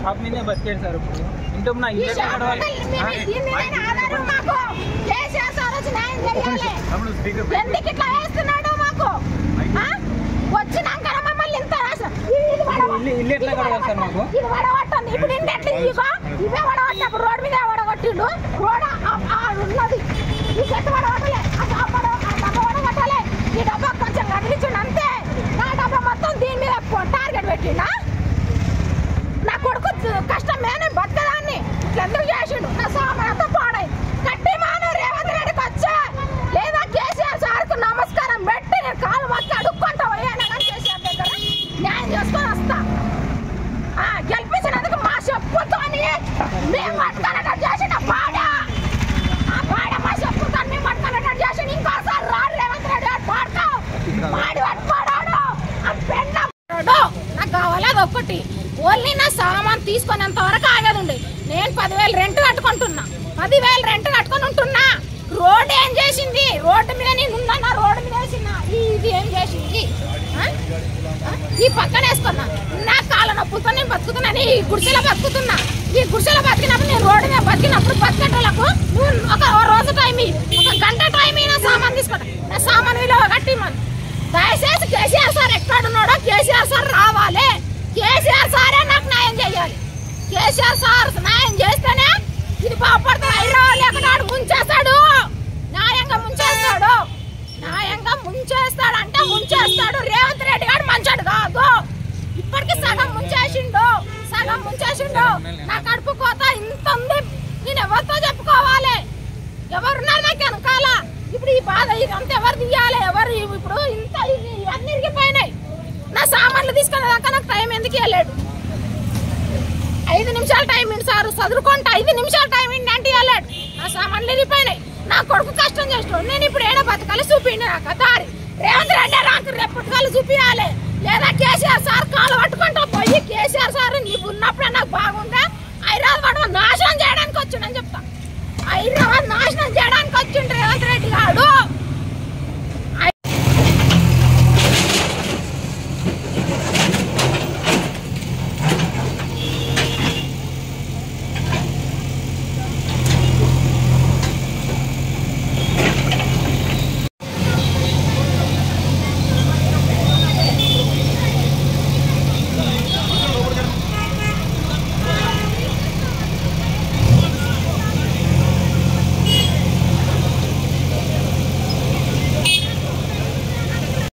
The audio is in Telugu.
షాప్ మీదే బతికేడు సార్. ఇప్పుడు ఇంట్లో నా ఇల్లు ఎట్లా కడగాలి సార్ మాకు? ఇప్పుడు ఇవే వడగొట్టినప్పుడు రోడ్డు మీద వడగొట్టిండు. రోడ్ ఉన్నది ఈ చెట్టు వడగొట్టలే, వడగొట్టాలి. ఈ డబ్బా కొంచెం కదిలించండి అంతే. నా డబ్బా మొత్తం దీని మీద టార్గెట్ పెట్టిండా. నా కొడుకు కష్టం మీద బతకదాన్ని ఇట్లా ఎందుకు చేసిండు? నా సామానంతా పాడై కట్టి మాను రేవంత్ రెడ్డికి వచ్చా లేదా కేసీఆర్ సార్కు నమస్కారం పెట్టి నేను కాలు మొత్తం అడుక్కుంటా పోయాను కానీ కేసీఆర్ దగ్గర న్యాయం చేసుకొని వస్తా. గెలిపించినందుకు మా చెప్పుతో మేము పట్టుకున్నట్టు చేసిన పాడ మా చెప్పుతో మేము పట్టుకున్నట్టు చేసిన ఇంకోసారి రాడు రేవంత్ రెడ్డి పాడతావు మాడి పట్టుకోడాడు ఆ పెన్న నాకు కావాలి. అది ఒక్కటి ఓన్లీ నా సామాన్ తీసుకునేంత వరకు ఆగదుండే. నేను 10,000 రెంట్ కట్టుకుంటున్నా, 10,000 రెంట్ కట్టుకొని ఉంటున్నా. రోడ్డు ఏం చేసింది? రోడ్డు మీద నేను ఉన్నా, రోడ్డు మీద వేసినా. ఇది ఏం చేసింది? ఈ పక్కన వేసుకున్నా. నా కాళ్ళ నొప్పులతో నేను బతుకుతున్నాను. ఈ గుడిసెలో బతుకుతున్నా. ఈ గుడిసెలో బతికినప్పుడు నేను రోడ్డు మీద బతికినప్పుడు బతికేటోళ్ళకు ఒక రోజు టైం, ఒక గంట టైం నా సామాన్ తీసుకుంటా. నా సామాన్ విలువ కట్టి మన దయచేసి కేసీఆర్ సార్ ఎక్కడున్నాడో కేసీఆర్ సార్ రావాలి. కేసీఆర్ సారే నాకు న్యాయం చేయాలి. కేసీఆర్ సార్ న్యాయం చేస్తేనే ఇది బాగుపడుతుంది. హైదరాబాద్ లేకుండా ముంచేస్తాడు, న్యాయంగా ముంచేస్తాడు. న్యాయంగా ముంచేస్తాడంటే ముంచేస్తాడు. రేవంత్ రెడ్డి గారు మంచాడు కాదు. ఇప్పటికి సగం ముంచేసిండు. నా కడుపు కోత ఇంత ఉంది. నేను ఎవరితో చెప్పుకోవాలి? ఎవరున్నారు నాకు వెనకాల? ఇప్పుడు ఈ బాధ ఇదంతా ఎవరు తీయాలి? ఎవరు ఇప్పుడు ఇంత ఇవన్నీ ఇరిగిపోయినాయి. నా సామాన్లు తీసుకునేదాకా నాకు టైం ఎందుకు వెళ్ళాడు? 5 నిమిషాలు టైం ఇంటి సార్ చదువుకుంటా 5 నిమిషాలు టైం ఇంటి వెళ్ళాడు. నా సామాన్లు వెళ్ళిపోయినాయి. నా కొడుకు కష్టం చేస్తాడు. నేను ఇప్పుడు ఏడో బతకాలి చూపిండి నాకు దారి. రేవంత్ రెడ్డి నాకు రేపటికాలు చూపించాలి. లేదా కేసీఆర్ సార్ కాలు పట్టుకుంటా పోయి కేసీఆర్ సార్ నీవు ఉన్నప్పుడే నాకు బాగుందా? హైదరాబాద్ నాశనం చేయడానికి వచ్చిండని చెప్తా. హైదరాబాద్ నాశనం చేయడానికి వచ్చిండు రేవంత్ రెడ్డి గారు.